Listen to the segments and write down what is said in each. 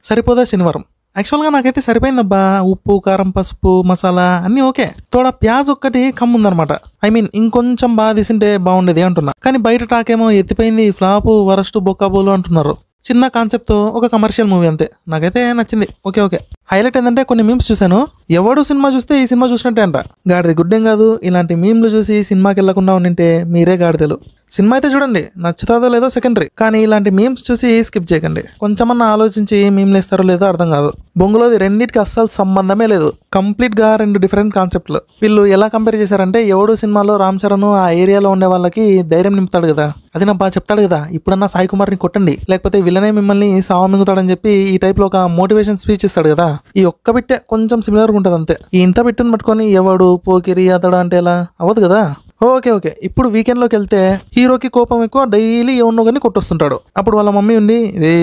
సరిపోదా శనివారం. యాక్చువల్గా నాకైతే సరిపోయిందబ్బా. ఉప్పు, కారం, పసుపు, మసాలా అన్నీ ఓకే. తోడా ప్యాజ్ ఒక్కటి కమ్ముందనమాట. ఐ మీన్ ఇంకొంచెం బాగా తీసింటే బాగుండేది అంటున్నా. కానీ బయట టాకేమో ఎత్తిపోయింది, ఫ్లాపు, వరస్ట్, బొక్కాబోలు అంటున్నారు. చిన్న కాన్సెప్ట్తో ఒక కమర్షియల్ మూవీ అంతే. నాకైతే నచ్చింది. Okay okay. హైలైట్ ఏంటంటే కొన్ని మీమ్స్ చూశాను. ఎవడు సినిమా చూస్తే ఈ సినిమా చూసినట్టే అంట. గాడిది గుడ్డేం కాదు. ఇలాంటి మీమ్లు చూసి సినిమాకి వెళ్లకుండా ఉండింటే మీరే గాడిదలు. సినిమా అయితే చూడండి, నచ్చుతాదో లేదో సెకండరీ, కానీ ఇలాంటి మీమ్స్ చూసి స్కిప్ చేయకండి. కొంచెమన్నా ఆలోచించి మీమ్లు వేస్తారో లేదో అర్థం కాదు. బొంగులోది రెండింటికి అస్సలు సంబంధమే లేదు. కంప్లీట్ గా రెండు డిఫరెంట్ కాన్సెప్ట్లు. వీళ్ళు ఎలా కంపేర్ చేశారంటే, ఎవడు సినిమాలో రామ్ చరణ్ ఆ ఏరియాలో ఉండే వాళ్ళకి ధైర్యం నింపుతాడు కదా, అది నా బాగా చెప్తాడు కదా, ఇప్పుడన్నా సాయి కుమార్ ని కొట్టండి లేకపోతే విల్లనే మిమ్మల్ని సావ మింగుతాడని చెప్పి ఈ టైప్ లో ఒక మోటివేషన్ స్పీచ్ ఇస్తాడు కదా. ఈ ఒక్క బిట్టే కొంచెం సిమిలర్ గా ఉంటది అంతే. ఈ ఇంత బిట్టును పట్టుకొని ఎవడు పోకిరి అతడు అంటే ఎలా అవ్వదు కదా. Okay okay. ఇప్పుడు వీకెండ్ లోకి వెళ్తే హీరోకి కోపం ఎక్కువ, డైలీ ఎవరినో కానీ కొట్టొస్తుంటాడు. అప్పుడు వాళ్ళ మమ్మీ ఉండి, ఏ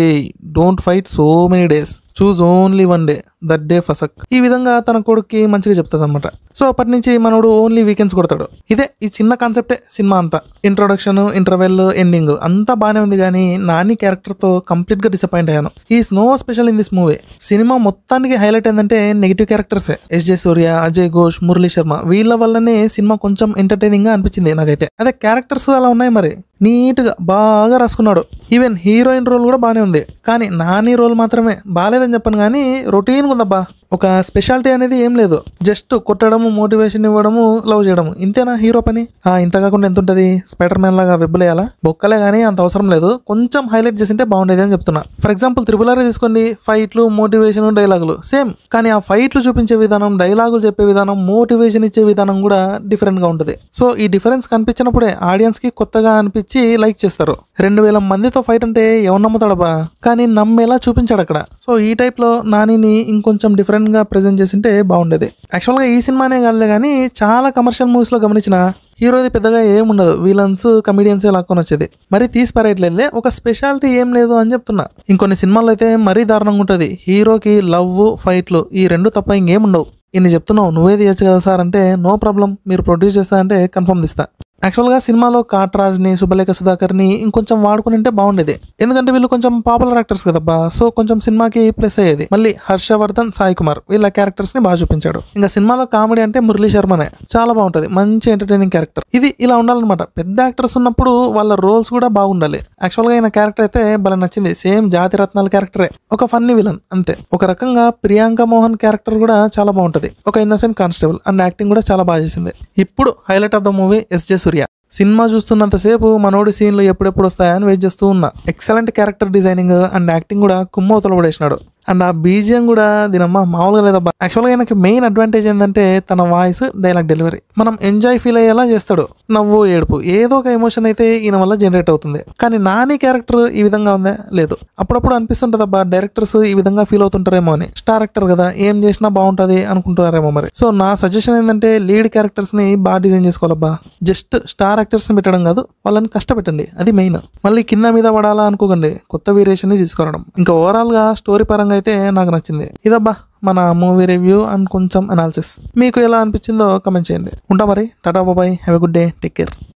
don't fight so many days, choose only one day, that day ఫసక్, ఈ విధంగా తన కొడుక్కి మంచిగా చెప్తుంది అనమాట. సో అప్పటి నుంచి మనోడు ఓన్లీ వీకెండ్స్ కొడతాడు. ఇదే ఈ చిన్న కాన్సెప్టే సినిమా అంతా. ఇంట్రొడక్షన్, ఇంటర్వెల్, ఎండింగ్ అంతా బానే ఉంది, కానీ నాని క్యారెక్టర్ తో కంప్లీట్ గా డిసప్పాయింట్ అయ్యాను. Is no special in this movie. సినిమా మొత్తానికి హైలైట్ ఏంటంటే నెగిటివ్ క్యారెక్టర్సే. ఎస్జే సూర్య, అజయ్ ఘోష్, మురళీ శర్మ, వీళ్ళ వల్లనే సినిమా కొంచెం ఎంటర్టైనింగ్ గా అనిపించింది నాకైతే. అదే క్యారెక్టర్స్ అలా ఉన్నాయి, మరి నీట్ గా బాగా రాసుకున్నాడు. ఈవెన్ హీరోయిన్ రోల్ కూడా బానే ఉంది, కానీ నాని రోల్ మాత్రమే బాగాలేదని చెప్పను, కానీ రొటీన్ ఉందబ్బా. ఒక స్పెషాలిటీ అనేది ఏం లేదు. జస్ట్ కొట్టడము, మోటివేషన్ ఇవ్వడము, లవ్ చేయడము, ఇంతేనా హీరో పని? ఇంత కాకుండా ఎంత ఉంటుంది? స్పైడర్ మ్యాన్ లాగా వెబ్బలేయాలా? బొక్కలే, కానీ అంత అవసరం లేదు. కొంచెం హైలైట్ చేసింటే బాగుండేది అని చెప్తున్నా. ఫర్ ఎగ్జాంపుల్ త్రిబుల్ ఆర్ తీసుకోండి, ఫైట్లు, మోటివేషన్, డైలాగులు సేమ్, కానీ ఆ ఫైట్లు చూపించే విధానం, డైలాగులు చెప్పే విధానం, మోటివేషన్ ఇచ్చే విధానం కూడా డిఫరెంట్ గా ఉంటుంది. సో ఈ డిఫరెన్స్ కనిపించినప్పుడే ఆడియన్స్ కి కొత్తగా అనిపించి లైక్ చేస్తారు. 2000 మందితో ఫైట్ అంటే ఎవరు నమ్ముతాడబ్బా, కానీ నమ్మేలా చూపించాడు అక్కడ. సో ఈ టైప్ లో నానిని ఇంకొంచెం డిఫరెంట్ గా ప్రెజెంట్ చేసింటే బాగుండేది. యాక్చువల్ గా ఈ సినిమానే కాదులే, కానీ చాలా కమర్షియల్ మూవీస్ లో గమనించిన హీరోది పెద్దగా ఏముండదు, విలన్స్, కమిడియన్స్ లాక్కొని వచ్చేది. మరి తీసి పారేయట్లేదులే, ఒక స్పెషాలిటీ ఏం లేదు అని చెప్తున్నా. ఇంకొన్ని సినిమాల్లో అయితే మరీ దారుణంగా ఉంటుంది. హీరోకి లవ్, ఫైట్లు ఈ రెండు తప్ప ఇంకేముండవు. ఇన్ని చెప్తున్నావు, నువ్వే తీయచ్చు కదా సార్ అంటే, నో ప్రాబ్లం, మీరు ప్రొడ్యూస్ చేస్తా అంటే కన్ఫర్మ్ తీస్తా. యాక్చువల్గా సినిమాలో కాట్రాజ్ని, శుభలేఖ సుధాకర్ని ఇంకొంచెం వాడుకుని ఉంటే బాగుండేది. ఎందుకంటే వీళ్ళు కొంచెం పాపులర్ యాక్టర్స్ కదబ్బా. సో కొంచెం సినిమాకి ప్లస్ అయ్యేది. మళ్ళీ హర్షవర్ధన్, సాయి కుమార్ వీళ్ళ క్యారెక్టర్స్ ని బాగా చూపించాడు. ఇంకా సినిమాలో కామెడీ అంటే మురళీ శర్మనే, చాలా బాగుంటది, మంచి ఎంటర్టైనింగ్ క్యారెక్టర్. ఇది ఇలా ఉండాలన్నమాట. పెద్ద యాక్టర్స్ ఉన్నప్పుడు వాళ్ళ రోల్స్ కూడా బాగుండాలి. యాక్చువల్గా ఈయన క్యారెక్టర్ అయితే భలే నచ్చింది. సేమ్ జాతి రత్నాల క్యారెక్టరే, ఒక ఫన్నీ విలన్ అంతే. ఒక రకంగా ప్రియాంక మోహన్ క్యారెక్టర్ కూడా చాలా బాగుంటది, ఒక ఇన్నోసెంట్ కానిస్టేబుల్, అండ్ యాక్టింగ్ కూడా చాలా బాగా చేసింది. ఇప్పుడు highlight of the movie SJ Surya. సినిమా చూస్తున్నంతసేపు మనోడి సీన్లు ఎప్పుడెప్పుడు వస్తాయని వెయిట్ చేస్తూ ఉన్నా. Excellent character designing and acting కూడా కుమ్మవతలు పడేసినాడు. అండ్ ఆ బీజియం కూడా దీనమ్మ మామూలుగా లేదబ్బా. యాక్చువల్గా ఆయనకి మెయిన్ అడ్వాంటేజ్ ఏంటంటే తన వాయిస్, డైలాగ్ డెలివరీ. మనం ఎంజాయ్ ఫీల్ అయ్యేలా చేస్తాడు. నవ్వు, ఏడుపు, ఏదో ఒక ఎమోషన్ అయితే ఈయన వల్ల జనరేట్ అవుతుంది. కానీ నాని క్యారెక్టర్ ఈ విధంగా ఉందా? లేదు. అప్పుడప్పుడు అనిపిస్తుంటది అబ్బా, డైరెక్టర్స్ ఈ విధంగా ఫీల్ అవుతుంటారేమో అని. స్టార్ యాక్టర్ కదా, ఏం చేసినా బాగుంటది అనుకుంటారేమో మరి. సో నా సజెషన్ ఏంటంటే లీడ్ క్యారెక్టర్స్ ని బాగా డిజైన్ చేసుకోవాలబ్బా. జస్ట్ స్టార్ యాక్టర్స్ ని పెట్టడం కాదు, వాళ్ళని కష్టపెట్టండి, అది మెయిన్. మళ్ళీ కింద మీద పడాలా అనుకోకండి, కొత్త వేరియేషన్ ని తీసుకురావడం. ఇంకా ఓవరాల్ గా స్టోరీ పరంగా అయితే నాకు నచ్చింది. ఇదబ్బా మన మూవీ రివ్యూ అండ్ కొంచెం అనాలిసిస్. మీకు ఎలా అనిపించిందో కమెంట్ చేయండి. ఉంటా మరి, టాటా బాబాయ్, have a good day, take care.